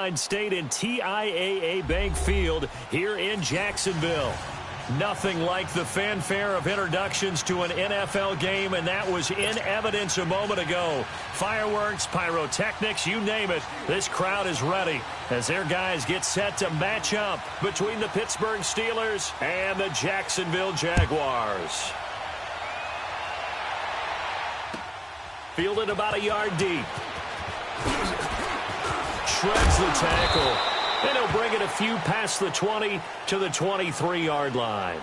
State in TIAA Bank Field here in Jacksonville. Nothing like the fanfare of introductions to an NFL game, and that was in evidence a moment ago. Fireworks, pyrotechnics, you name it. This crowd is ready as their guys get set to match up between the Pittsburgh Steelers and the Jacksonville Jaguars. Fielded about a yard deep. Shreds the tackle. And he'll bring it a few past the 20 to the 23-yard line.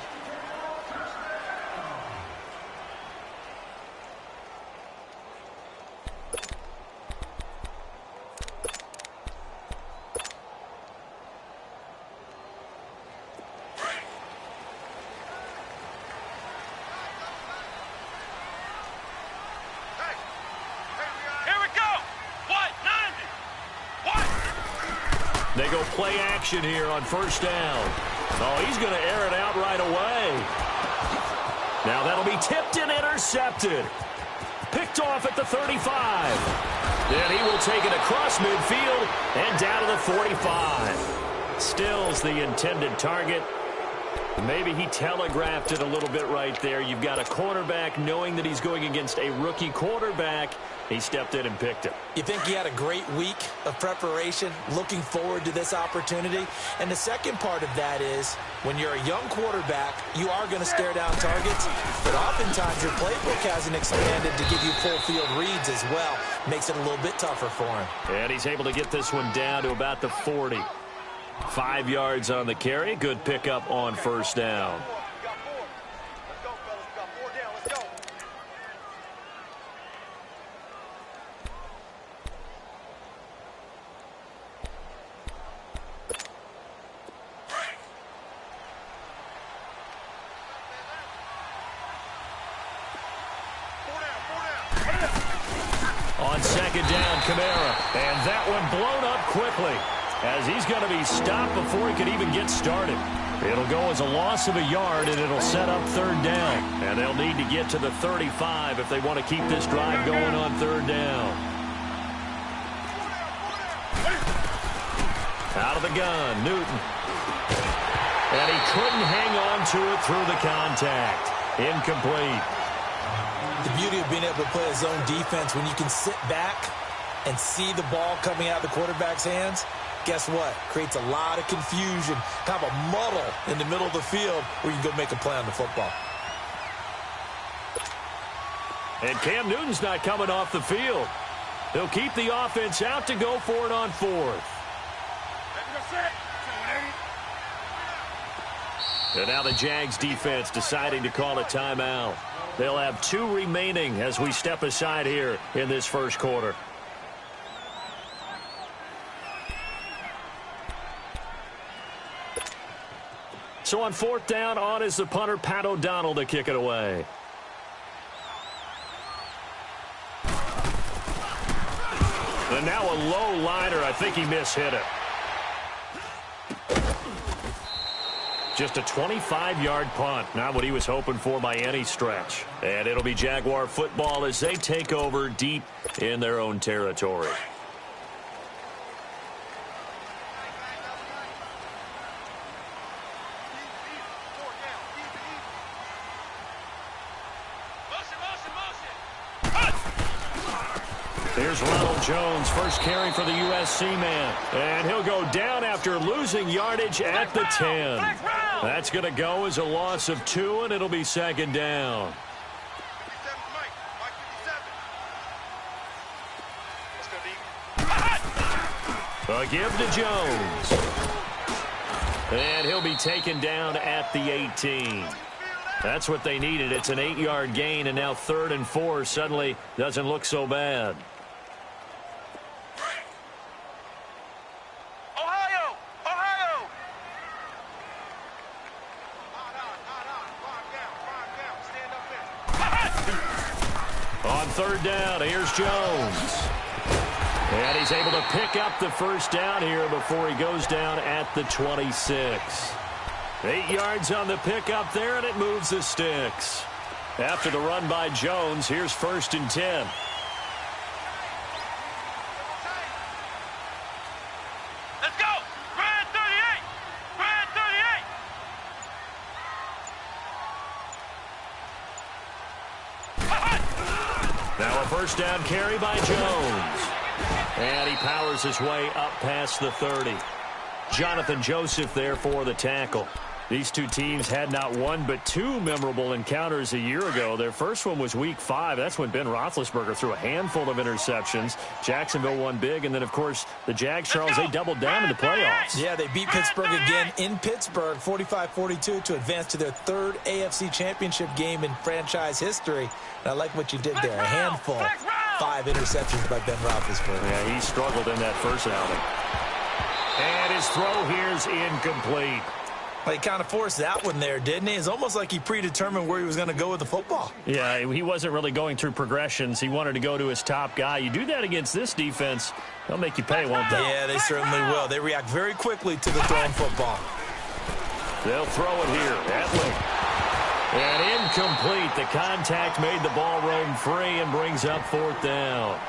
They go play action here on first down. Oh, he's going to air it out right away. Now that'll be tipped and intercepted. Picked off at the 35. Then he will take it across midfield and down to the 45. Stills the intended target. Maybe he telegraphed it a little bit right there. You've got a cornerback knowing that he's going against a rookie quarterback. He stepped in and picked it. You think he had a great week of preparation, looking forward to this opportunity? And the second part of that is, when you're a young quarterback, you are going to stare down targets, but oftentimes your playbook hasn't expanded to give you full field reads as well. Makes it a little bit tougher for him. And he's able to get this one down to about the 40. 5 yards on the carry. Good pickup on first down. On second down, Kamara. And that one blown up quickly, as he's going to be stopped before he could even get started. It'll go as a loss of a yard, and it'll set up third down. And they'll need to get to the 35 if they want to keep this drive going on third down. Out of the gun, Newton. And he couldn't hang on to it through the contact. Incomplete. The beauty of being able to play a zone defense, when you can sit back and see the ball coming out of the quarterback's hands, guess what? Creates a lot of confusion, kind of a muddle in the middle of the field where you can go make a play on the football. And Cam Newton's not coming off the field. He'll keep the offense out to go for it on fourth. And now the Jags defense deciding to call a timeout. They'll have 2 remaining as we step aside here in this first quarter. So on fourth down, on is the punter, Pat O'Donnell, to kick it away. And now a low liner. I think he mishit it. Just a 25-yard punt. Not what he was hoping for by any stretch. And it'll be Jaguar football as they take over deep in their own territory. Here's Ronald Jones, first carry for the USC man. And he'll go down after losing yardage at the 10. That's going to go as a loss of 2, and it'll be second down. A give to Jones. And he'll be taken down at the 18. That's what they needed. It's an 8-yard gain, and now 3rd and 4 suddenly doesn't look so bad. On third down, here's Jones. And he's able to pick up the first down here before he goes down at the 26. 8 yards on the pickup there, and it moves the sticks. After the run by Jones, here's 1st and 10. first down carry by Jones. And he powers his way up past the 30. Jonathan Joseph there for the tackle. These two teams had not one but two memorable encounters a year ago. Their first one was Week 5. That's when Ben Roethlisberger threw a handful of interceptions. Jacksonville won big. And then, of course, the Jags, Charles, they doubled down in the playoffs. Yeah, they beat Pittsburgh again in Pittsburgh, 45-42, to advance to their third AFC championship game in franchise history. And I like what you did there. A handful. 5 interceptions by Ben Roethlisberger. Yeah, he struggled in that first outing. And his throw here's incomplete. Well, he kind of forced that one there, didn't he? It's almost like he predetermined where he was going to go with the football. Yeah, he wasn't really going through progressions. He wanted to go to his top guy. You do that against this defense, they'll make you pay, won't they? Yeah, they certainly will. They react very quickly to the thrown football. They'll throw it here. Edley. And incomplete. The contact made the ball roam free and brings up fourth down.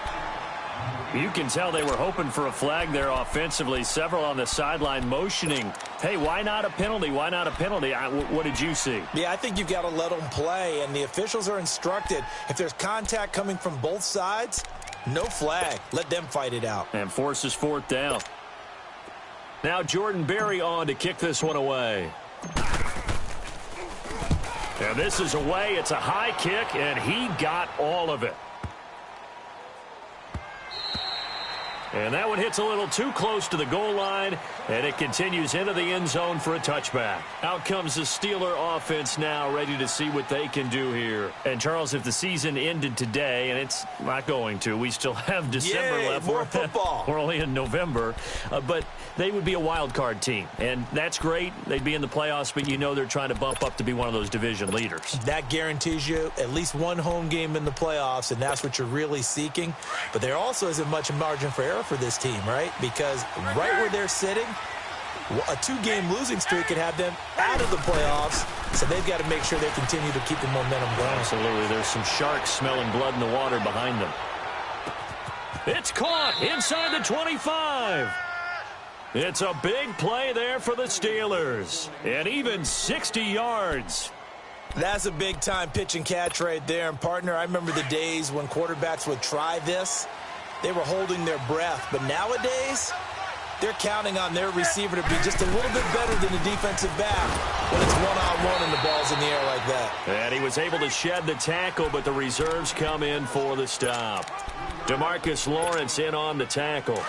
You can tell they were hoping for a flag there offensively. Several on the sideline motioning, hey, why not a penalty? Why not a penalty? What did you see? Yeah, I think you've got to let them play, and the officials are instructed. If there's contact coming from both sides, no flag. Let them fight it out. And forces fourth down. Now Jordan Berry on to kick this one away. And this is away. It's a high kick, and he got all of it. And that one hits a little too close to the goal line, and it continues into the end zone for a touchback. Out comes the Steeler offense now, ready to see what they can do here. And, Charles, if the season ended today, and it's not going to, we still have December left. More football. We're only in November. But they would be a wild card team, and that's great. They'd be in the playoffs, but you know they're trying to bump up to be one of those division leaders. That guarantees you at least one home game in the playoffs, and that's what you're really seeking. But there also isn't much margin for error for this team, right? Because right where they're sitting, a 2-game losing streak could have them out of the playoffs, so they've got to make sure they continue to keep the momentum going. Absolutely. There's some sharks smelling blood in the water behind them. It's caught inside the 25. It's a big play there for the Steelers, and even 60 yards. That's a big-time pitch and catch right there. And, partner, I remember the days when quarterbacks would try this. They were holding their breath. But nowadays, they're counting on their receiver to be just a little bit better than the defensive back when it's one-on-one and the ball's in the air like that. And he was able to shed the tackle, but the reserves come in for the stop. DeMarcus Lawrence in on the tackle.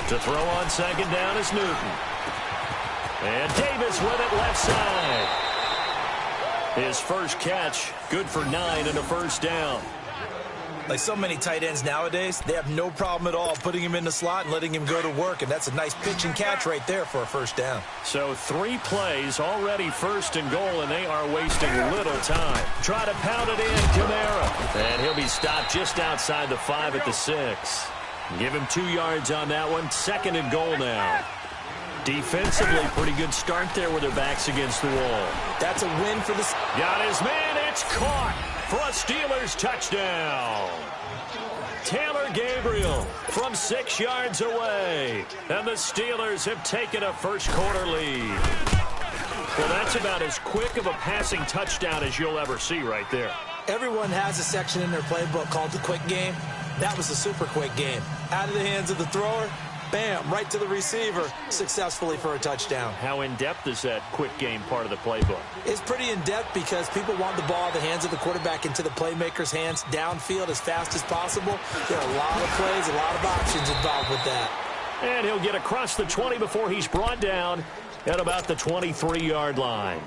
To throw on second down is Newton. And Davis with it left side. His first catch, good for 9 and a first down. Like so many tight ends nowadays, they have no problem at all putting him in the slot and letting him go to work, and that's a nice pitch and catch right there for a first down. So 3 plays, already first and goal, and they are wasting little time. Try to pound it in, Kamara. And he'll be stopped just outside the 5 at the 6. Give him 2 yards on that one. Second and goal now. Defensively, pretty good start there with their backs against the wall. That's a win for the... Got his man. It's caught for a Steelers touchdown. Taylor Gabriel from 6 yards away. And the Steelers have taken a first-quarter lead. Well, that's about as quick of a passing touchdown as you'll ever see right there. Everyone has a section in their playbook called the quick game. That was the super quick game. Out of the hands of the thrower, bam, right to the receiver, successfully for a touchdown. How in-depth is that quick game part of the playbook? It's pretty in-depth because people want the ball out of the hands of the quarterback into the playmaker's hands downfield as fast as possible. There are a lot of plays, a lot of options involved with that. And he'll get across the 20 before he's brought down at about the 23-yard line.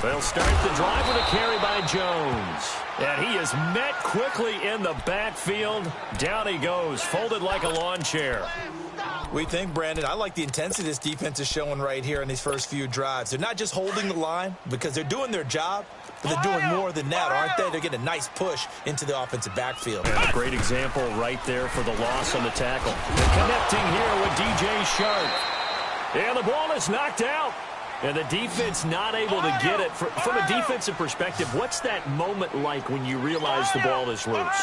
They'll start the drive with a carry by Jones. And he is met quickly in the backfield. Down he goes, folded like a lawn chair. We think, Brandon, I like the intensity this defense is showing right here in these first few drives. They're not just holding the line because they're doing their job, but they're doing more than that, aren't they? They're getting a nice push into the offensive backfield. And a great example right there for the loss on the tackle. They're connecting here with DJ Sharp. And the ball is knocked out. And the defense not able to get it. From a defensive perspective, what's that moment like when you realize the ball is loose?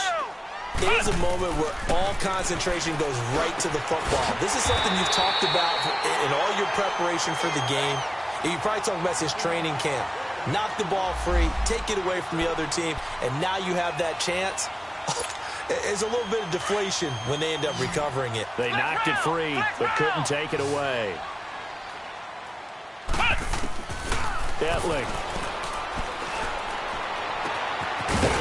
It is a moment where all concentration goes right to the football. This is something you've talked about in all your preparation for the game. You probably talked about since training camp. Knock the ball free, take it away from the other team, and now you have that chance. It's a little bit of deflation when they end up recovering it. They knocked it free, but couldn't take it away. Etling.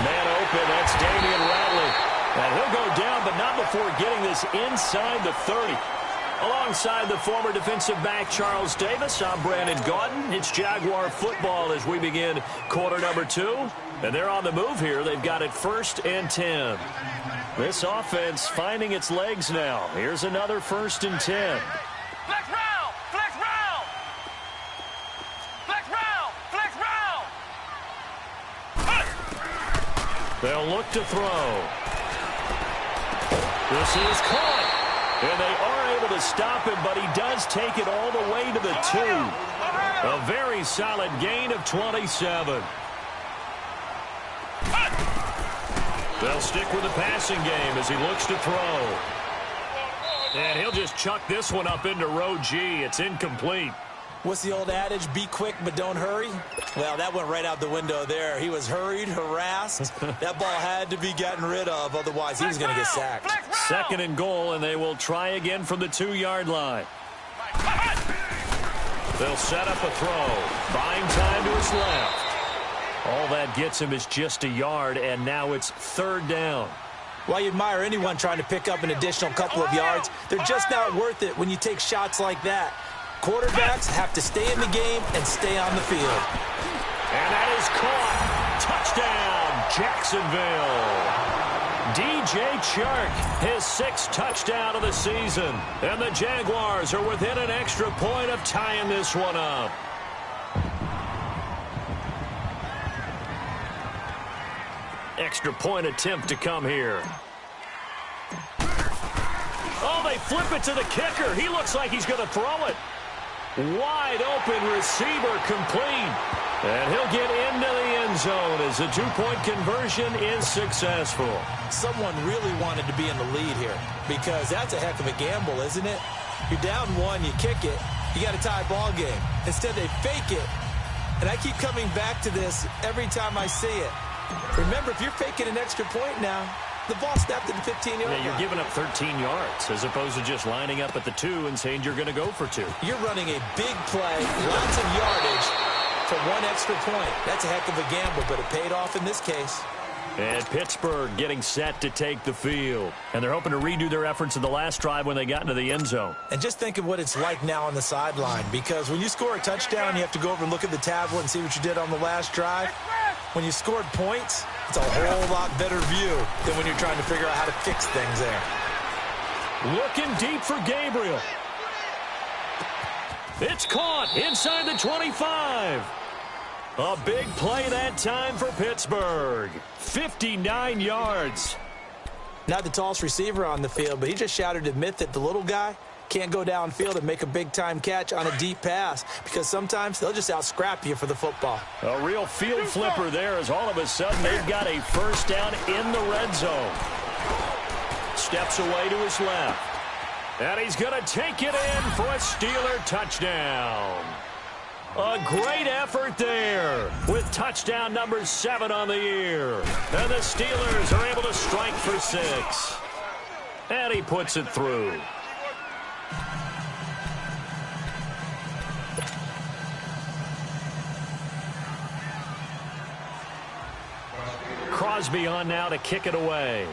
Man open, that's Damian Ratley. And he'll go down, but not before getting this inside the 30. Alongside the former defensive back Charles Davis, I'm Brandon Gaudin. It's Jaguar football as we begin quarter number 2. And they're on the move here. They've got it 1st and 10. This offense finding its legs now. Here's another 1st and 10. Flex round! Flex round! Flex round! Flex round! They'll look to throw. This is caught. And they are able to stop him, but he does take it all the way to the 2. A very solid gain of 27. They'll stick with the passing game as he looks to throw. And he'll just chuck this one up into row G. It's incomplete. What's the old adage? Be quick, but don't hurry? Well, that went right out the window there. He was hurried, harassed. That ball had to be gotten rid of, otherwise he was going to get sacked. 2nd and goal, and they will try again from the 2-yard line. They'll set up a throw. Buying time to his left. All that gets him is just a yard, and now it's 3rd down. Well, you admire anyone trying to pick up an additional couple of yards. They're just not worth it when you take shots like that. Quarterbacks have to stay in the game and stay on the field. And that is caught. Touchdown, Jacksonville. DJ Chark, his 6th touchdown of the season. And the Jaguars are within an extra point of tying this one up. Extra point attempt to come here. Oh, they flip it to the kicker. He looks like he's going to throw it. Wide open receiver complete. And he'll get into the end zone as the 2-point conversion is successful. Someone really wanted to be in the lead here because that's a heck of a gamble, isn't it? You're down 1, you kick it, you got a tie ball game. Instead, they fake it. And I keep coming back to this every time I see it. Remember, if you're faking an extra point now, the ball snapped at the 15-yard line. Yeah, you're giving up 13 yards as opposed to just lining up at the 2 and saying you're going to go for 2. You're running a big play, lots of yardage for 1 extra point. That's a heck of a gamble, but it paid off in this case. And Pittsburgh getting set to take the field. And they're hoping to redo their efforts in the last drive when they got into the end zone. And just think of what it's like now on the sideline, because when you score a touchdown, you have to go over and look at the tablet and see what you did on the last drive. When you scored points, it's a whole lot better view than when you're trying to figure out how to fix things there. Looking deep for Gabriel. It's caught inside the 25. A big play that time for Pittsburgh. 59 yards. Not the tallest receiver on the field, but he just shouted to admit that the little guy can't go downfield and make a big-time catch on a deep pass because sometimes they'll just out-scrap you for the football. A real field flipper there as all of a sudden they've got a 1st down in the red zone. Steps away to his left. And he's going to take it in for a Steeler touchdown. A great effort there with touchdown number 7 on the year. And the Steelers are able to strike for 6. And he puts it through. Crosby on now to kick it away.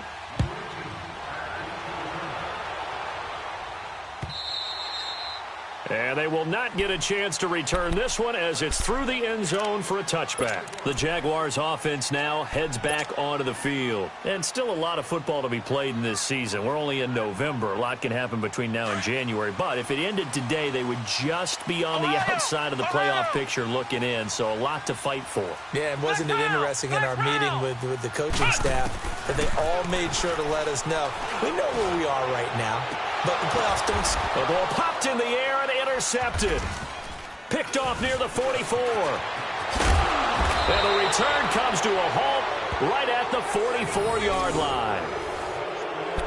And they will not get a chance to return this one as it's through the end zone for a touchback. The Jaguars offense now heads back onto the field. And still a lot of football to be played in this season. We're only in November. A lot can happen between now and January. But if it ended today, they would just be on the outside of the playoff picture looking in. So a lot to fight for. Yeah, and wasn't it interesting in our meeting with the coaching staff that they all made sure to let us know, we know where we are right now, but the playoffs don't... The ball popped in the air and intercepted. Picked off near the 44. And the return comes to a halt right at the 44-yard line.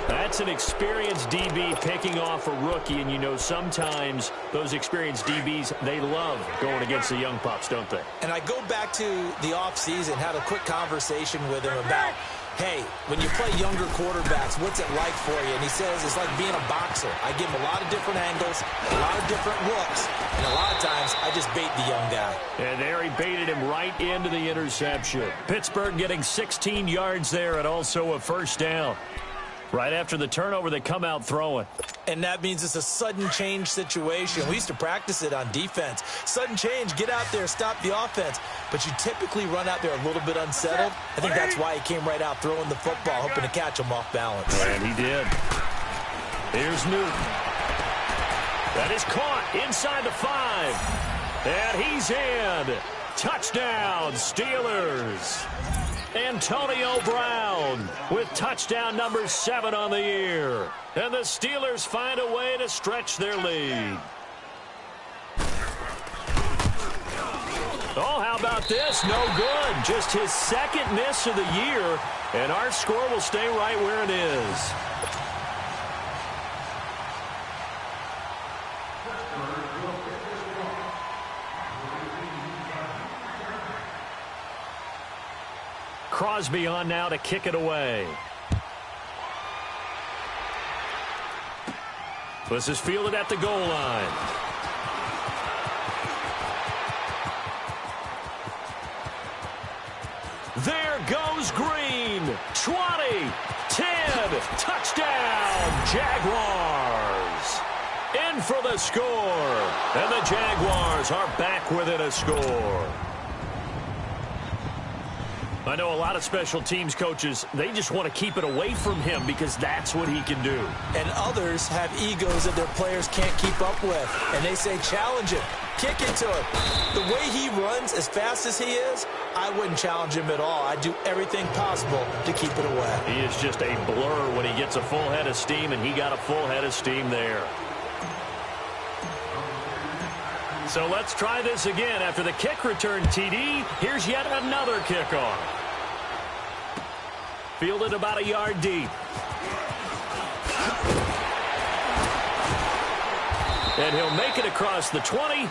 That's an experienced DB picking off a rookie, and you know sometimes those experienced DBs, they love going against the young pups, don't they? And I go back to the offseason, had a quick conversation with him about, hey, when you play younger quarterbacks, what's it like for you? And he says it's like being a boxer. I give him a lot of different angles, a lot of different looks, and a lot of times I just bait the young guy. And there he baited him right into the interception. Pittsburgh getting 16 yards there and also a first down. Right after the turnover, they come out throwing. And that means it's a sudden change situation. We used to practice it on defense. Sudden change, get out there, stop the offense. But you typically run out there a little bit unsettled. I think that's why he came right out throwing the football, hoping to catch him off balance. And he did. Here's Newton. That is caught inside the 5. And he's in. Touchdown, Steelers. Antonio Brown with touchdown number 7 on the year. And the Steelers find a way to stretch their lead. Oh, how about this? No good. Just his second miss of the year. And our score will stay right where it is. Crosby on now to kick it away. This is fielded at the goal line. There goes Green. 20, 10, touchdown, Jaguars. In for the score. And the Jaguars are back within a score. I know a lot of special teams coaches, they just want to keep it away from him because that's what he can do. And others have egos that their players can't keep up with. And they say, challenge him, kick it to him. The way he runs as fast as he is, I wouldn't challenge him at all. I'd do everything possible to keep it away. He is just a blur when he gets a full head of steam, and he got a full head of steam there. So let's try this again. After the kick return TD, here's yet another kickoff. Fielded about a yard deep. And he'll make it across the 20.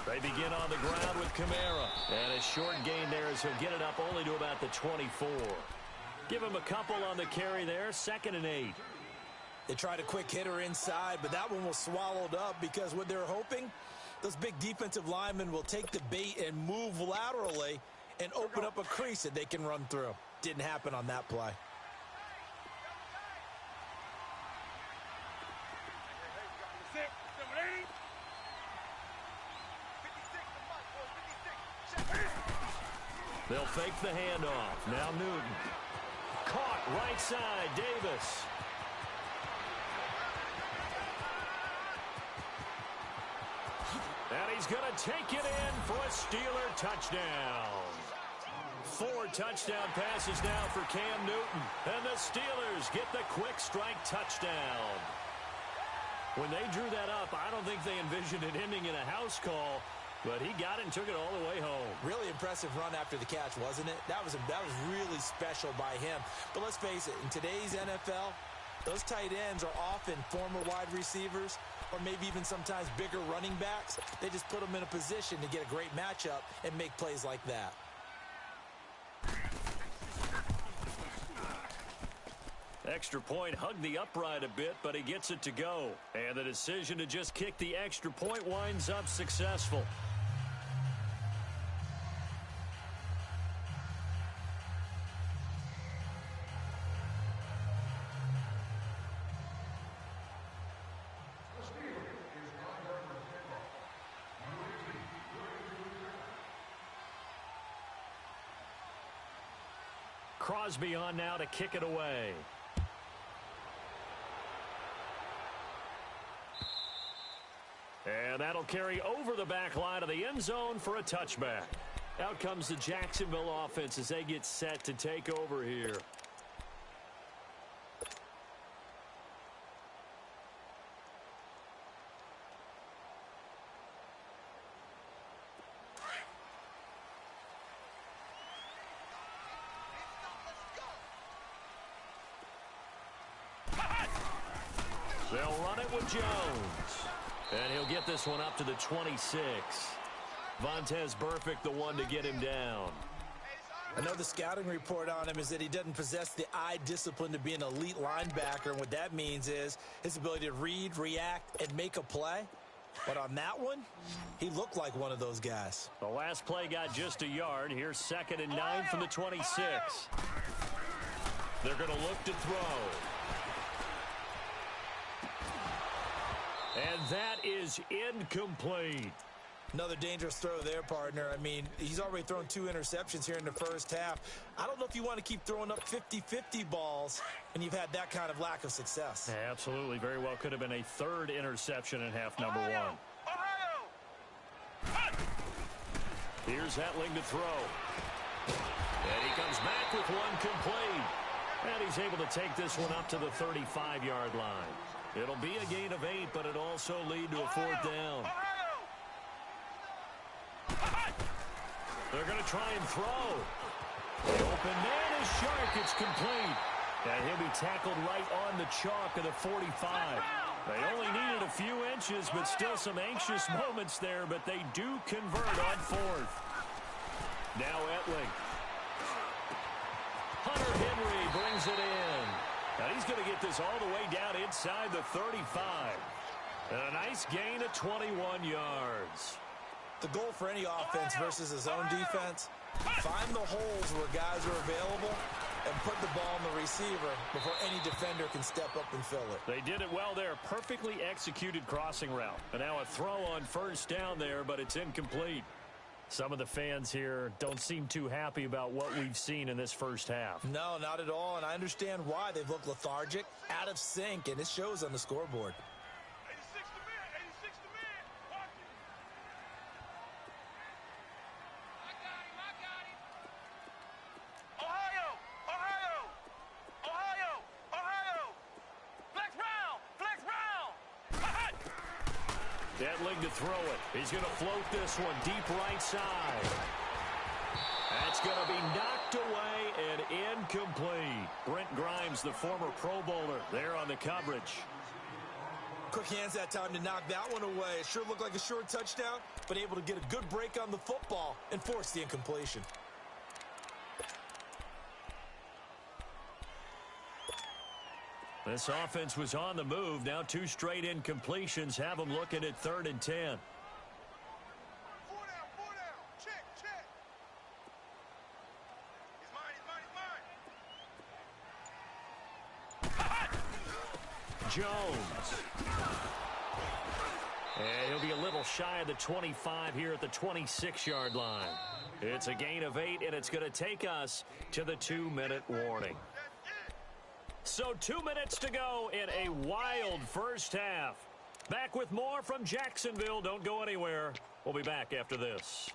They begin on the ground with Kamara. And a short gain there as he'll get it up only to about the 24. Give him a couple on the carry there. 2nd and 8. They tried a quick hitter inside, but that one was swallowed up because what they're hoping, those big defensive linemen will take the bait and move laterally and open up a crease that they can run through. Didn't happen on that play. They'll fake the handoff. Now Newton. Caught right side, Davis. And he's going to take it in for a Steeler touchdown. 4 touchdown passes now for Cam Newton. And the Steelers get the quick strike touchdown. When they drew that up, I don't think they envisioned it ending in a house call. but he got it and took it all the way home. Really impressive run after the catch, wasn't it? That was really special by him. But let's face it, in today's NFL, those tight ends are often former wide receivers or maybe even sometimes bigger running backs. They just put them in a position to get a great matchup and make plays like that. Extra point hugged the upright a bit, but he gets it to go. And the decision to just kick the extra point winds up successful. Crosby on now to kick it away. And that'll carry over the back line of the end zone for a touchback. Out comes the Jacksonville offense as they get set to take over here. They'll run it with Jones. And he'll get this one up to the 26. Vontaze Burfict, the one to get him down. I know the scouting report on him is that he doesn't possess the eye discipline to be an elite linebacker. And what that means is his ability to read, react, and make a play. But on that one, he looked like one of those guys. The last play got just a yard. Here's 2nd and 9 from the 26. They're going to look to throw. And that is incomplete. Another dangerous throw there, partner. I mean, he's already thrown 2 interceptions here in the first half. I don't know if you want to keep throwing up 50-50 balls and you've had that kind of lack of success. Yeah, absolutely. Very well could have been a 3rd interception in half number 1. Here's Hetling to throw. And he comes back with one complete. And he's able to take this one up to the 35-yard line. It'll be a gain of 8, but it'll also lead to a 4th down. They're going to try and throw. The open man is Shark. It's complete. And he'll be tackled right on the chalk of the 45. They only needed a few inches, but still some anxious moments there, but they do convert on 4th. Now Hetling. Hunter Henry brings it in. And he's going to get this all the way down inside the 35. And a nice gain of 21 yards. The goal for any offense versus his own defense, find the holes where guys are available and put the ball on the receiver before any defender can step up and fill it. They did it well there. Perfectly executed crossing route. And now a throw on 1st down there, but it's incomplete. Some of the fans here don't seem too happy about what we've seen in this first half. No, not at all, and I understand why. They've looked lethargic, out of sync, and it shows on the scoreboard. 86 to man, 86 to man. Watch it. I got him. Ohio. Flex round. Hetling to throw it. He's going to float this one deep right side. That's going to be knocked away and incomplete. Brent Grimes, the former Pro Bowler, there on the coverage. Quick hands that time to knock that one away. It sure looked like a short touchdown, but able to get a good break on the football and force the incompletion. This offense was on the move. Now 2 straight incompletions have them looking at 3rd and 10. 4 down. Check. He's mine. Jones. And he'll be a little shy of the 25 here at the 26-yard line. It's a gain of 8, and it's going to take us to the 2-minute warning. So 2 minutes to go in a wild first half. Back with more from Jacksonville. Don't go anywhere. We'll be back after this.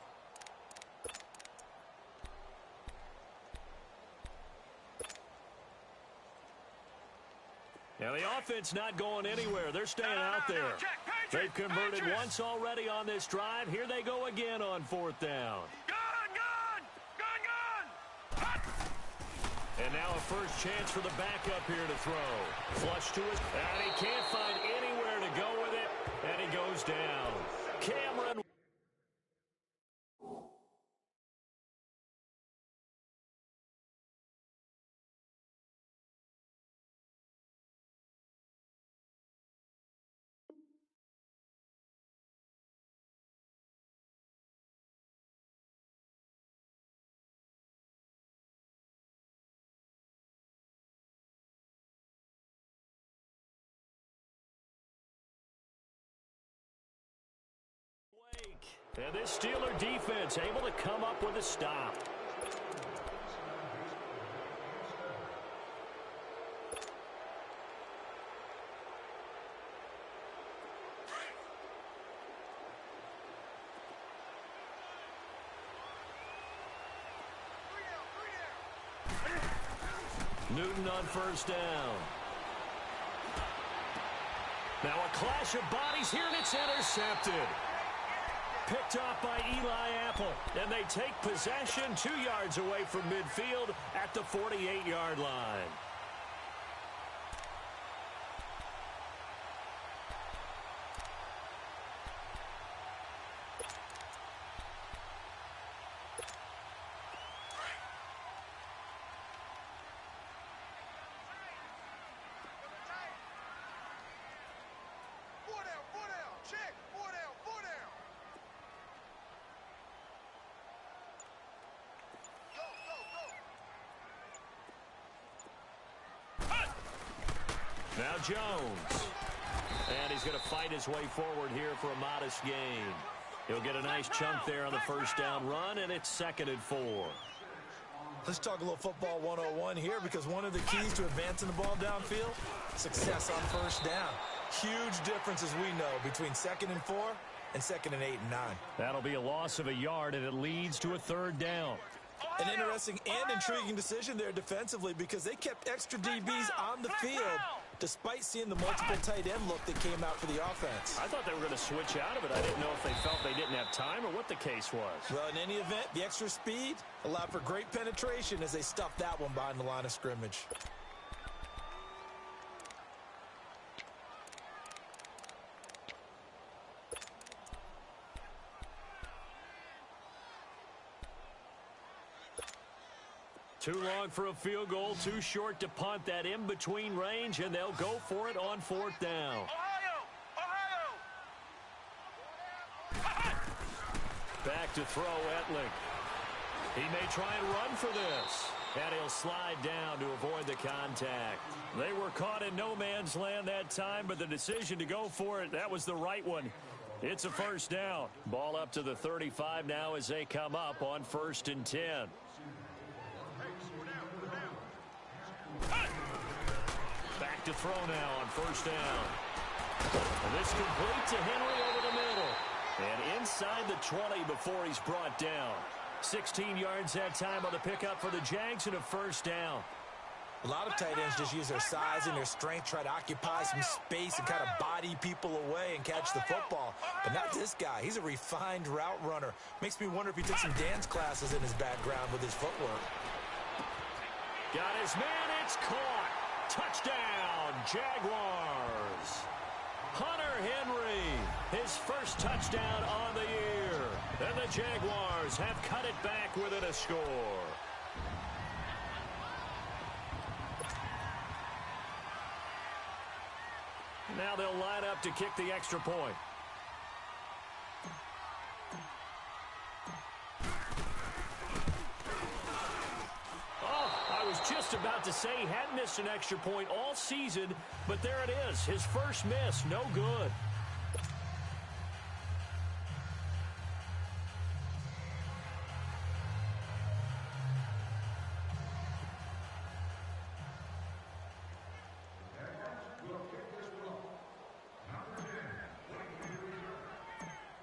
Now the offense not going anywhere. They're staying out there. Check, They've converted once already on this drive. Here they go again on fourth down. And now a first chance for the backup here to throw. Flush to his, and he can't find anywhere to go with it, and he goes down. Cameron. And this Steeler defense able to come up with a stop. Newton on first down. Now a clash of bodies here, and it's intercepted. Picked off by Eli Apple, and they take possession 2 yards away from midfield at the 48-yard line. Now Jones. And he's going to fight his way forward here for a modest gain. He'll get a nice chunk there on the first down run, and it's 2nd and 4. Let's talk a little football 101 here, because one of the keys to advancing the ball downfield, success on first down. Huge difference, as we know, between 2nd and 4 and 2nd and 8 and 9. That'll be a loss of a yard, and it leads to a 3rd down. An interesting and intriguing decision there defensively, because they kept extra DBs on the field despite seeing the multiple tight end look that came out for the offense. I thought they were going to switch out of it. I didn't know if they felt they didn't have time or what the case was. Well, in any event, the extra speed allowed for great penetration as they stuffed that one behind the line of scrimmage. Too long for a field goal, too short to punt. That in-between range, and they'll go for it on 4th down. Back to throw, Etling. He may try and run for this, and he'll slide down to avoid the contact. They were caught in no man's land that time, but the decision to go for it, that was the right one. It's a first down. Ball up to the 35 now as they come up on 1st and 10. Back to throw now on 1st down. And this complete to Henry over the middle. And inside the 20 before he's brought down. 16 yards that time on the pickup for the Jags and a 1st down. A lot of tight ends just use their size and their strength, try to occupy some space and kind of body people away and catch the football. But not this guy. He's a refined route runner. Makes me wonder if he took some dance classes in his background with his footwork. Got his man. It's caught. Touchdown, Jaguars. Hunter Henry, his first touchdown on the year. And the Jaguars have cut it back within a score. Now they'll line up to kick the extra point. Just about to say he hadn't missed an extra point all season, but there it is. His first miss, no good.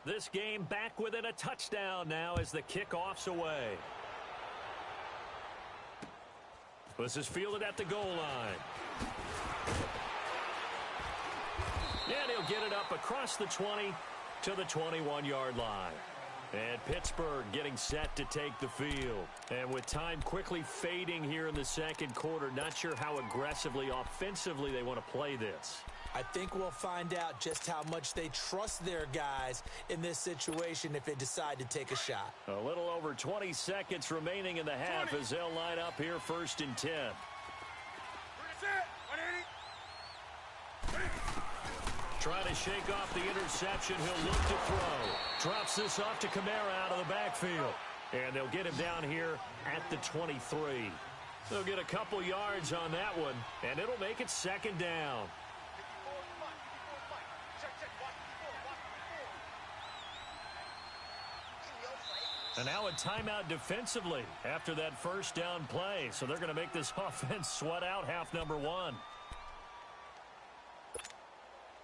This game back within a touchdown now as the kickoff's away. This is fielded at the goal line. And he'll get it up across the 20 to the 21-yard line. And Pittsburgh getting set to take the field. And with time quickly fading here in the second quarter, not sure how aggressively, offensively they want to play this. I think we'll find out just how much they trust their guys in this situation if they decide to take a shot. A little over 20 seconds remaining in the half as they'll line up here 1st and 10. Trying to shake off the interception. He'll look to throw. Drops this off to Kamara out of the backfield. And they'll get him down here at the 23. They'll get a couple yards on that one, and it'll make it 2nd down. And now a timeout defensively after that 1st down play. So they're going to make this offense sweat out half number 1.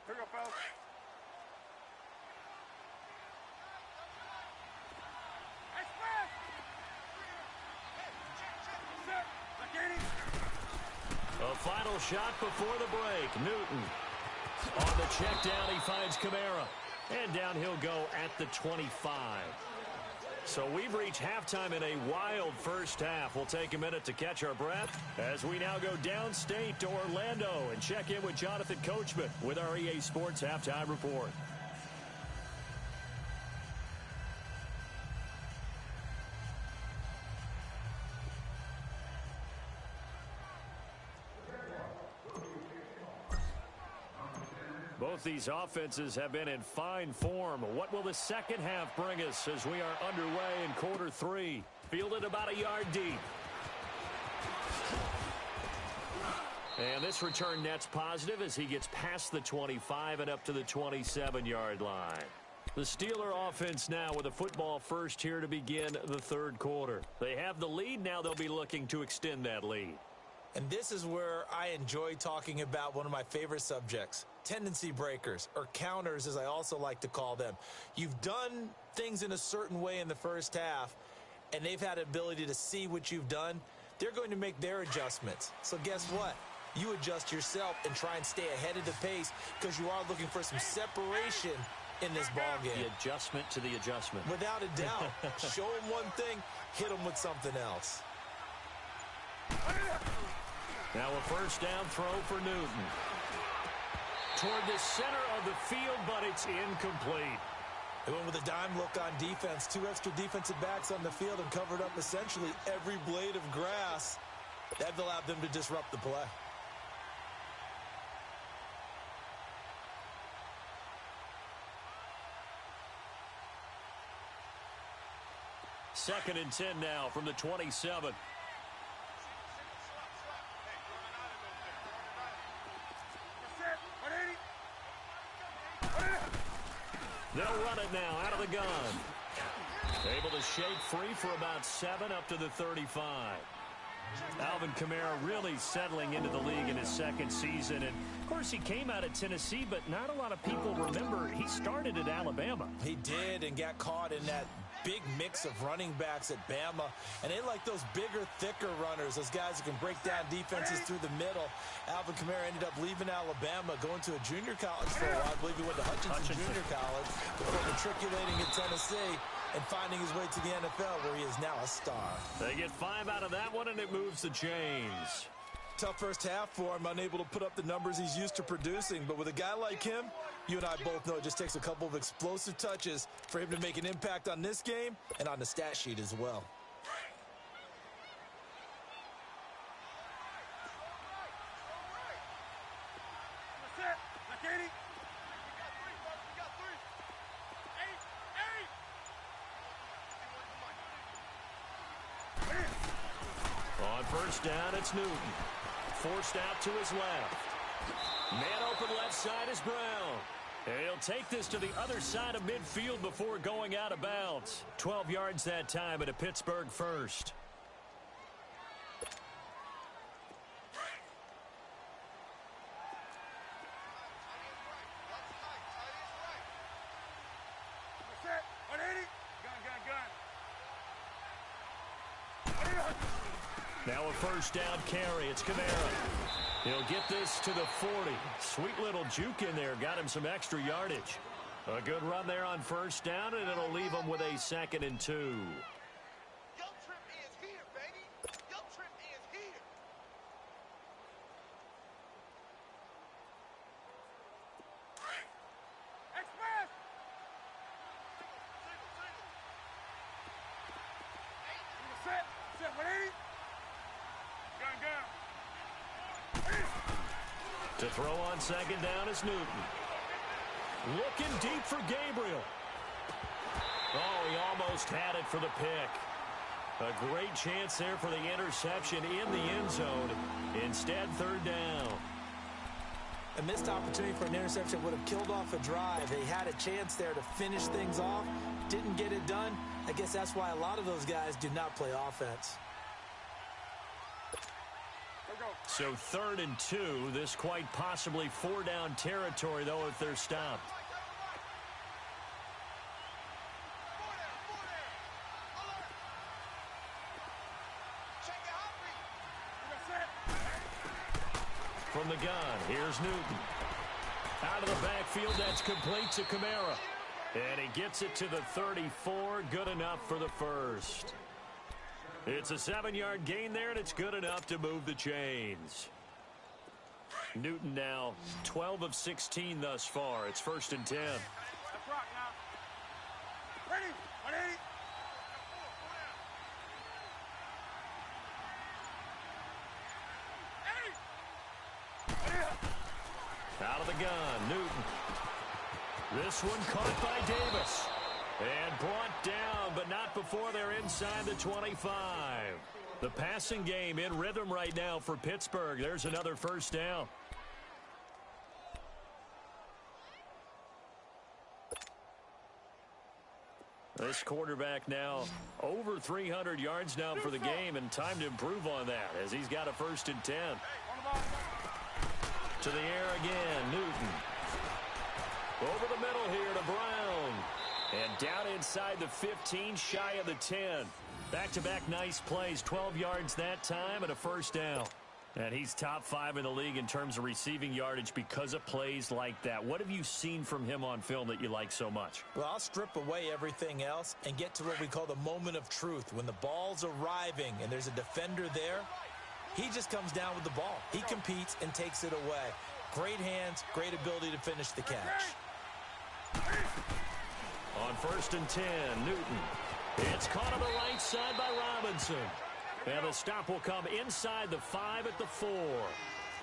Here we go, fellas. A final shot before the break. Newton on the check down. He finds Kamara. And down he'll go at the 25. So we've reached halftime in a wild first half. We'll take a minute to catch our breath as we now go downstate to Orlando and check in with Jonathan Coachman with our EA Sports Halftime Report. Both these offenses have been in fine form. What will the second half bring us as we are underway in quarter 3? Fielded about a yard deep. And this return net's positive as he gets past the 25 and up to the 27-yard line. The Steeler offense now with a football first here to begin the third quarter. They have the lead. Now they'll be looking to extend that lead. And this is where I enjoy talking about one of my favorite subjects, tendency breakers, or counters as I also like to call them. You've done things in a certain way in the first half, and they've had the ability to see what you've done. They're going to make their adjustments. So guess what? You adjust yourself and try and stay ahead of the pace because you are looking for some separation in this ballgame. The adjustment to the adjustment. Without a doubt. Show them one thing, hit them with something else. Now a first down throw for Newton. Toward the center of the field, but it's incomplete. They went with a dime look on defense. 2 extra defensive backs on the field and covered up essentially every blade of grass. That allowed them to disrupt the play. Second and 10 now from the 27. They'll run it now out of the gun. Able to shake free for about 7 up to the 35. Alvin Kamara really settling into the league in his second season. And, of course, he came out of Tennessee, but not a lot of people remember he started at Alabama. He did and got caught in that big mix of running backs at Bama. And they like those bigger, thicker runners, those guys who can break down defenses through the middle. Alvin Kamara ended up leaving Alabama, going to a junior college for a while. I believe he went to Hutchinson Junior College before matriculating at Tennessee and finding his way to the NFL, where he is now a star. They get 5 out of that one, and it moves the chains. Tough first half for him, unable to put up the numbers he's used to producing. But with a guy like him, you and I both know it just takes a couple of explosive touches for him to make an impact on this game and on the stat sheet as well. On first down, it's Newton. Forced out to his left. Man open left side is Brown. And he'll take this to the other side of midfield before going out of bounds. 12 yards that time at a Pittsburgh first. Now a first down carry. It's Kamara. He'll get this to the 40. Sweet little juke in there. Got him some extra yardage. A good run there on first down, and it'll leave him with a 2nd and 2. Your trip is here, baby. Your trip is here. Express. Set. Set. Ready? Gun. To throw on 2nd down is Newton. Looking deep for Gabriel. Oh, he almost had it for the pick. A great chance there for the interception in the end zone. Instead, 3rd down. A missed opportunity for an interception would have killed off a drive. They had a chance there to finish things off. Didn't get it done. I guess that's why a lot of those guys do not play offense. So 3rd and 2. This quite possibly 4-down territory, though, if they're stopped. From the gun, here's Newton. Out of the backfield, that's complete to Kamara. And he gets it to the 34, good enough for the first. It's a 7-yard gain there, and it's good enough to move the chains. Newton now 12 of 16 thus far. It's 1st and 10. Let's rock now. Ready? 180. Out of the gun, Newton. This one caught by Davis. And brought down, but not before they're inside the 25. The passing game in rhythm right now for Pittsburgh. There's another first down. This quarterback now over 300 yards now for the game, and time to improve on that as he's got a 1st and 10. To the air again, Newton. Over the middle here to Brown. And down inside the 15, shy of the 10. Back-to-back nice plays, 12 yards that time and a first down. And he's top 5 in the league in terms of receiving yardage because of plays like that. What have you seen from him on film that you like so much? Well, I'll strip away everything else and get to what we call the moment of truth. When the ball's arriving and there's a defender there, he just comes down with the ball. He competes and takes it away. Great hands, great ability to finish the catch. On 1st and 10, Newton. It's caught on the right side by Robinson. And the stop will come inside the 5 at the 4.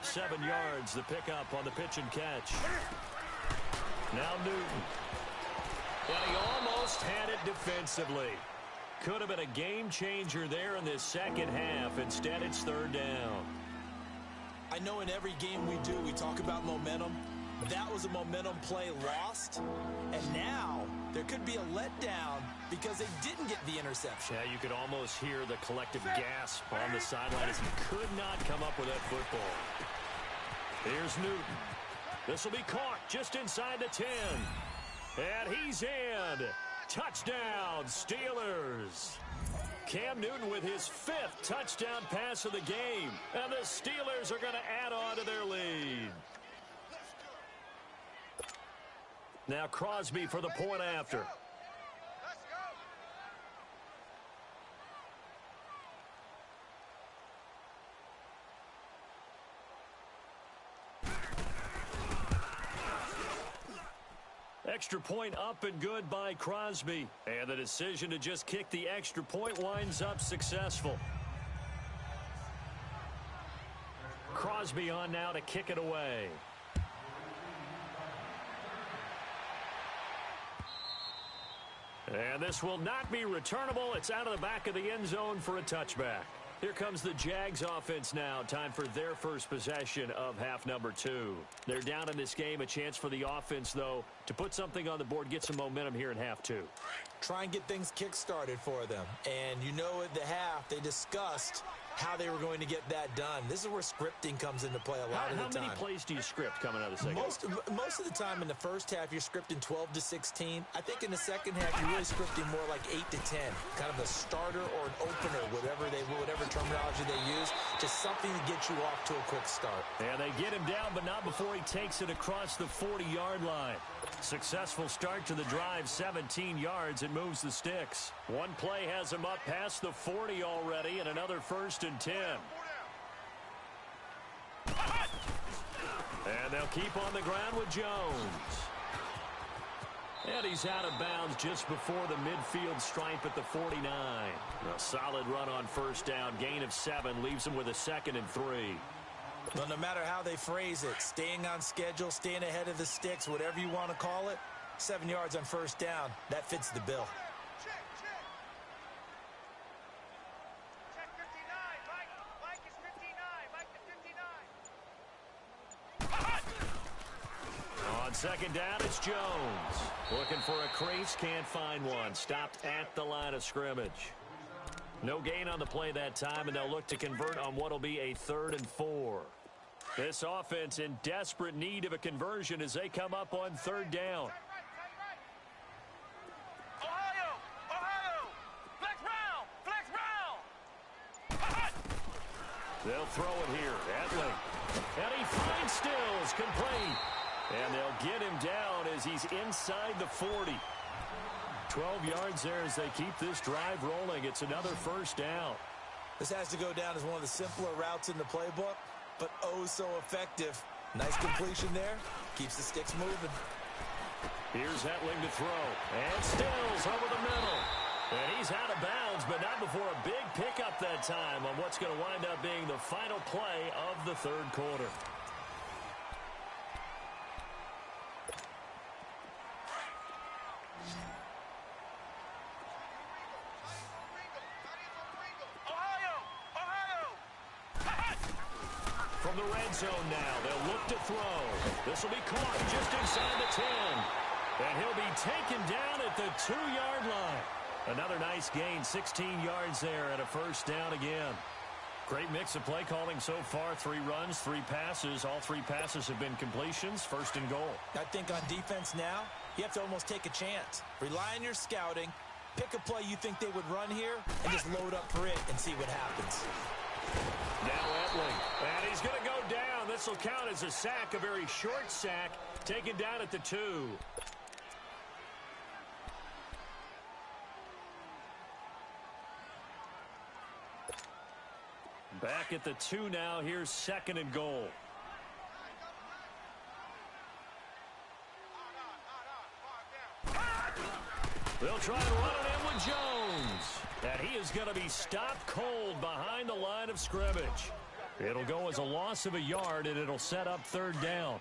7 yards, the pickup on the pitch and catch. Now Newton. And he almost had it defensively. Could have been a game changer there in this second half. Instead, it's 3rd down. I know in every game we do, we talk about momentum. That was a momentum play lost. And now there could be a letdown because they didn't get the interception. Yeah, you could almost hear the collective gasp on the sideline as he could not come up with that football. Here's Newton. This will be caught just inside the 10. And he's in. Touchdown, Steelers. Cam Newton with his 5th touchdown pass of the game. And the Steelers are going to add on to their lead. Now Crosby for the point after. Let's go. Extra point up and good by Crosby. And the decision to just kick the extra point winds up successful. Crosby on now to kick it away. And this will not be returnable. It's out of the back of the end zone for a touchback. Here comes the Jags offense now. Time for their first possession of half number 2. They're down in this game. A chance for the offense, though, to put something on the board, get some momentum here in half 2. Try and get things kick-started for them. And you know at the half they discussed how they were going to get that done. This is where scripting comes into play a lot of the time. How many plays do you script coming out of the second half? Most of the time in the first half, you're scripting 12 to 16. I think in the second half, you're really scripting more like 8 to 10. Kind of a starter or an opener, whatever terminology they use. Just something to get you off to a quick start. And they get him down, but not before he takes it across the 40-yard line. Successful start to the drive, 17 yards. It moves the sticks. One play has him up past the 40 already, and another 1st and 10. And they'll keep on the ground with Jones. And he's out of bounds just before the midfield stripe at the 49. A solid run on 1st down. Gain of 7 leaves him with a 2nd and 3. Well, no matter how they phrase it, staying on schedule, staying ahead of the sticks, whatever you want to call it, 7 yards on 1st down, that fits the bill. Check 59. Mike is 59. Mike the 59. On 2nd down, it's Jones. Looking for a crease, can't find one. Stopped at the line of scrimmage. No gain on the play that time, and they'll look to convert on what will be a 3rd and 4. This offense in desperate need of a conversion as they come up on 3rd down. Ohio! Flex round! They'll throw it here. Etling. And he finds Stills, complete. And they'll get him down as he's inside the 40. 12 yards there as they keep this drive rolling. It's another 1st down. This has to go down as one of the simpler routes in the playbook, but oh so effective. Nice completion there. Keeps the sticks moving. Here's Etling to throw. And Stills over the middle. And he's out of bounds, but not before a big pickup that time on what's going to wind up being the final play of the 3rd quarter. From the red zone now, they'll look to throw. This will be caught just inside the 10. And he'll be taken down at the 2-yard line. Another nice gain, 16 yards there, and a 1st down again. Great mix of play calling so far. 3 runs, 3 passes. All 3 passes have been completions, 1st and goal. I think on defense now, you have to almost take a chance. Rely on your scouting. Pick a play you think they would run here and just load up for it and see what happens. Now Etling, and he's going to go down. This will count as a sack, a very short sack, taken down at the 2. Back at the 2 now. Here's 2nd and goal. They'll try and run it in with Jones. And he is going to be stopped cold behind the line of scrimmage. It'll go as a loss of a yard, and it'll set up 3rd down.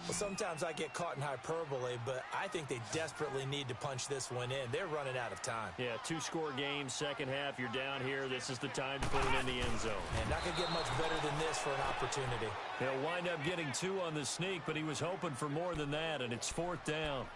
Well, sometimes I get caught in hyperbole, but I think they desperately need to punch this one in. They're running out of time. Yeah, 2-score game, second half. You're down here. This is the time to put it in the end zone. And not going to get much better than this for an opportunity. He'll wind up getting 2 on the sneak, but he was hoping for more than that, and it's 4th down.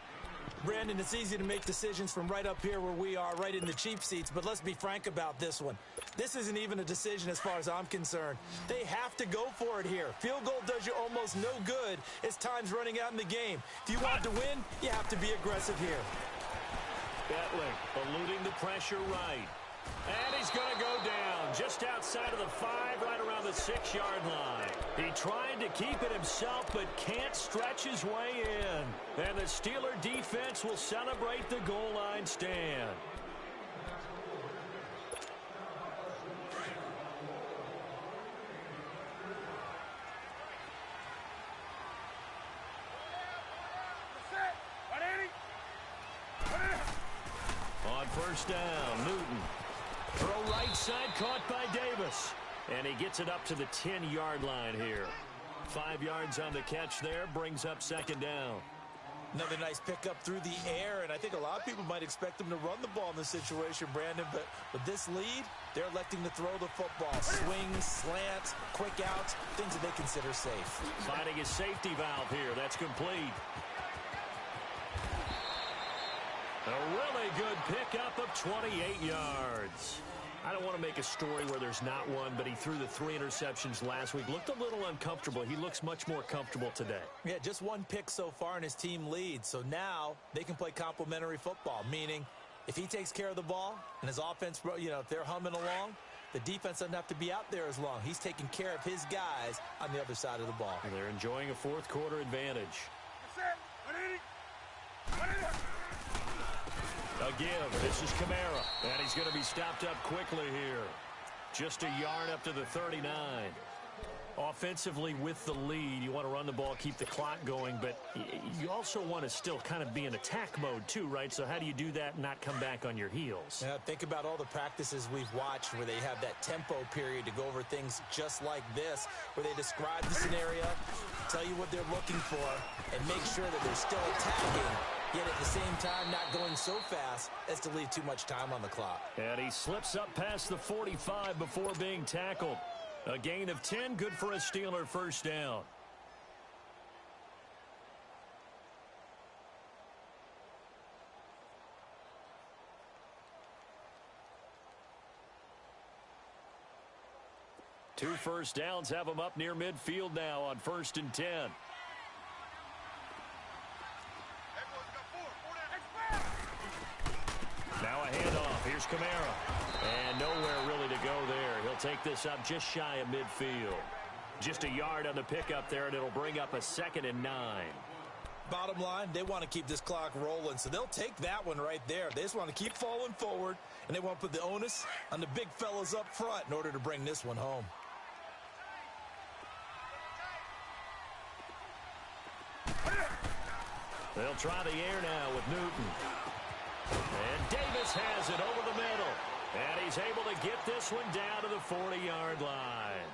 Brandon, it's easy to make decisions from right up here where we are, right in the cheap seats, but let's be frank about this one. This isn't even a decision as far as I'm concerned. They have to go for it here. Field goal does you almost no good as time's running out in the game. If you want to win, you have to be aggressive here. Etling eluding the pressure right. And he's going to go down just outside of the 5, right around the 6-yard line. He tried to keep it himself, but can't stretch his way in. And the Steeler defense will celebrate the goal line stand. On 1st down, Newton. Throw right side, caught by Davis. And he gets it up to the 10-yard line here. 5 yards on the catch there, brings up 2nd down. Another nice pickup through the air, and I think a lot of people might expect them to run the ball in this situation, Brandon, but with this lead, they're electing to throw the football. Swings, slants, quick outs, things that they consider safe. Finding a safety valve here. That's complete. A really good pickup of 28 yards. I don't want to make a story where there's not one, but he threw the 3 interceptions last week. Looked a little uncomfortable. He looks much more comfortable today. Yeah, just 1 pick so far and his team leads. So now they can play complementary football, meaning if he takes care of the ball and his offense, if they're humming along, the defense doesn't have to be out there as long. He's taking care of his guys on the other side of the ball. And they're enjoying a fourth-quarter advantage. A give. This is Kamara. And he's going to be stopped up quickly here. Just a yard up to the 39. Offensively with the lead, you want to run the ball, keep the clock going, but you also want to still kind of be in attack mode too, right? So how do you do that and not come back on your heels? Yeah, think about all the practices we've watched where they have that tempo period to go over things just like this, where they describe the scenario, tell you what they're looking for, and make sure that they're still attacking, yet at the same time not going so fast as to leave too much time on the clock. And he slips up past the 45 before being tackled. A gain of 10, good for a Steeler first down. Two first downs have him up near midfield now on 1st and 10. Now a handoff. Here's Kamara. And nowhere really to go there. He'll take this up just shy of midfield. Just a yard on the pickup there, and it'll bring up a 2nd and 9. Bottom line, they want to keep this clock rolling, so they'll take that one right there. They just want to keep falling forward, and they want to put the onus on the big fellas up front in order to bring this one home. They'll try the air now with Newton. And Davis has it over the middle. And he's able to get this one down to the 40-yard line.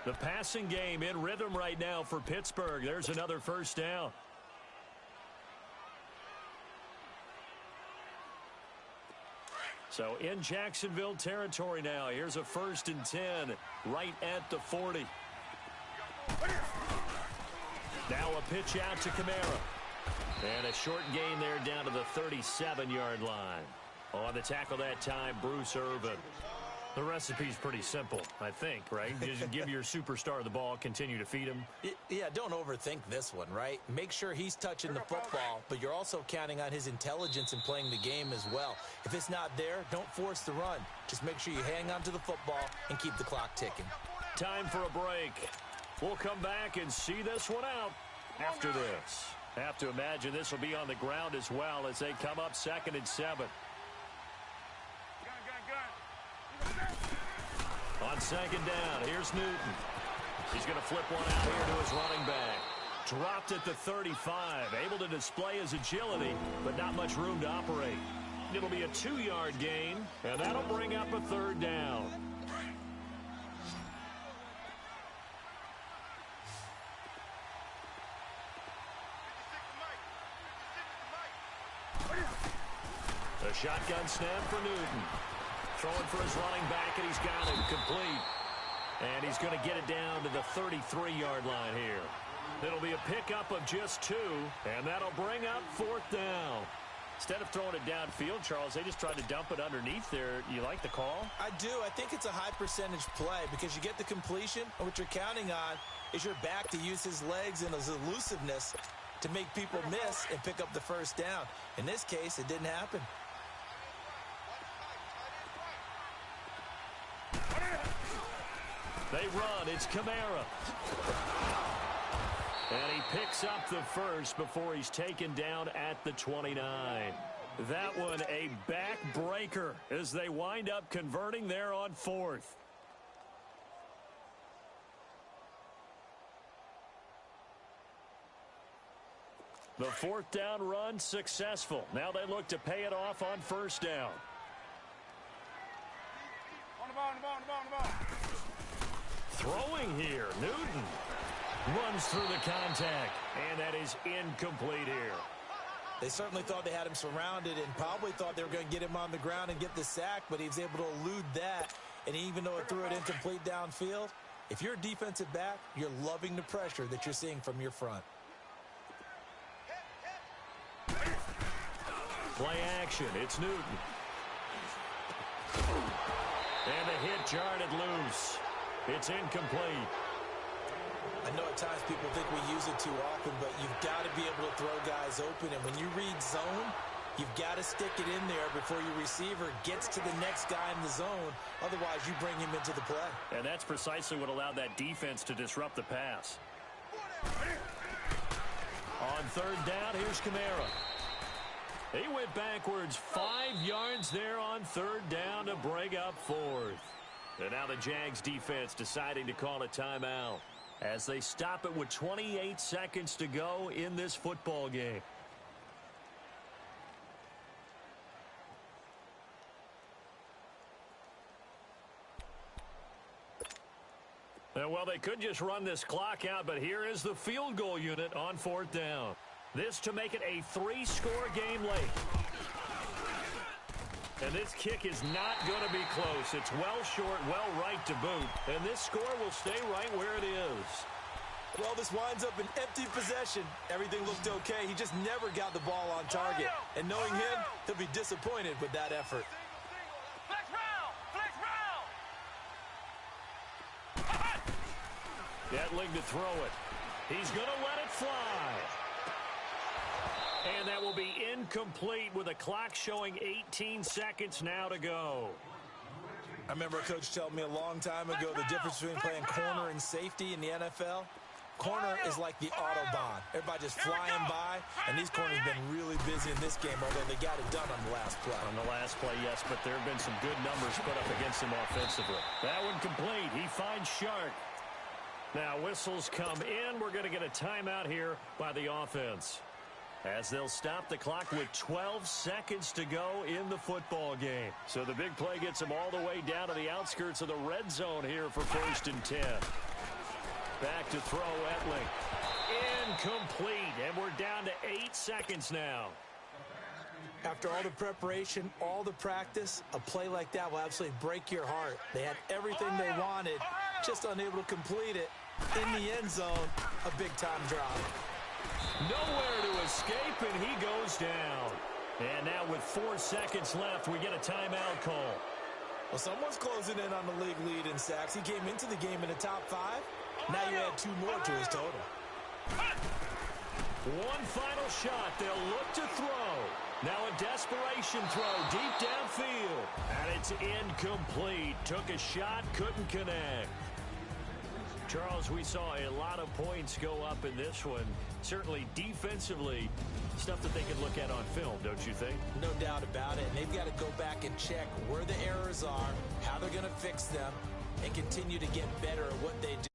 The passing game in rhythm right now for Pittsburgh. There's another first down. So in Jacksonville territory now. Here's a 1st and 10 right at the 40. Now a pitch out to Kamara. And a short gain there down to the 37-yard line. On the tackle that time, Bruce Irvin. The recipe's pretty simple, I think, right? Just give your superstar the ball, continue to feed him. Yeah, don't overthink this one, right? Make sure he's touching the football, but you're also counting on his intelligence in playing the game as well. If it's not there, don't force the run. Just make sure you hang on to the football and keep the clock ticking. Time for a break. We'll come back and see this one out after this. Have to imagine this will be on the ground as well as they come up 2nd and 7. On 2nd down, here's Newton. He's going to flip one out here to his running back. Dropped at the 35, able to display his agility, but not much room to operate. It'll be a 2-yard gain, and that'll bring up a 3rd down. A shotgun snap for Newton. Throwing for his running back, and he's got it complete. And he's going to get it down to the 33-yard line here. It'll be a pickup of just 2, and that'll bring up 4th down. Instead of throwing it downfield, Charles, they just tried to dump it underneath there. You like the call? I do. I think it's a high-percentage play because you get the completion, and what you're counting on is your back to use his legs and his elusiveness to make people miss and pick up the first down. In this case, it didn't happen. They run. It's Kamara. And he picks up the first before he's taken down at the 29. That one a backbreaker as they wind up converting there on 4th. The 4th down run successful. Now they look to pay it off on 1st down. On the ball. Throwing here, Newton runs through the contact, and that is incomplete here. They certainly thought they had him surrounded and probably thought they were going to get him on the ground and get the sack, but he was able to elude that, and even though it threw it incomplete downfield, if you're a defensive back, you're loving the pressure that you're seeing from your front. Play action. It's Newton. And the hit jarred it loose. It's incomplete. I know at times people think we use it too often, but you've got to be able to throw guys open. And when you read zone, you've got to stick it in there before your receiver gets to the next guy in the zone. Otherwise, you bring him into the play. And that's precisely what allowed that defense to disrupt the pass. On third down, here's Kamara. He went backwards 5 yards there on third down to bring up fourth. And now the Jags defense deciding to call a timeout as they stop it with 28 seconds to go in this football game. Well, they could just run this clock out, but here is the field goal unit on fourth down. This to make it a 3-score game late. And this kick is not going to be close. It's well short, well right to boot. And this score will stay right where it is. Well, this winds up an empty possession. Everything looked okay. He just never got the ball on target. And knowing him, he'll be disappointed with that effort. Flex round! Flex round! Gatling to throw it. He's going to let it fly. And that will be incomplete with the clock showing 18 seconds now to go. I remember a coach telling me a long time ago the difference between playing corner and safety in the NFL. Corner is like the Autobahn. Everybody just flying by, and these corners have been really busy in this game, although they got it done on the last play. On the last play, yes, but there have been some good numbers put up against him offensively. That one complete. He finds Shark. Now whistles come in. We're going to get a timeout here by the offense, as they'll stop the clock with 12 seconds to go in the football game. So the big play gets them all the way down to the outskirts of the red zone here for 1st and 10. Back to throw, Etling. Incomplete, and we're down to 8 seconds now. After all the preparation, all the practice, a play like that will absolutely break your heart. They had everything they wanted, just unable to complete it. In the end zone, a big-time drop. Nowhere to escape, and he goes down. And now with 4 seconds left, we get a timeout call. Well, someone's closing in on the league lead in sacks. He came into the game in the top 5. Now you add 2 more to his total. One final shot. They'll look to throw. Now a desperation throw deep downfield. And it's incomplete. Took a shot, couldn't connect. Charles, we saw a lot of points go up in this one. Certainly defensively, stuff that they can look at on film, don't you think? No doubt about it. And they've got to go back and check where the errors are, how they're going to fix them, and continue to get better at what they do.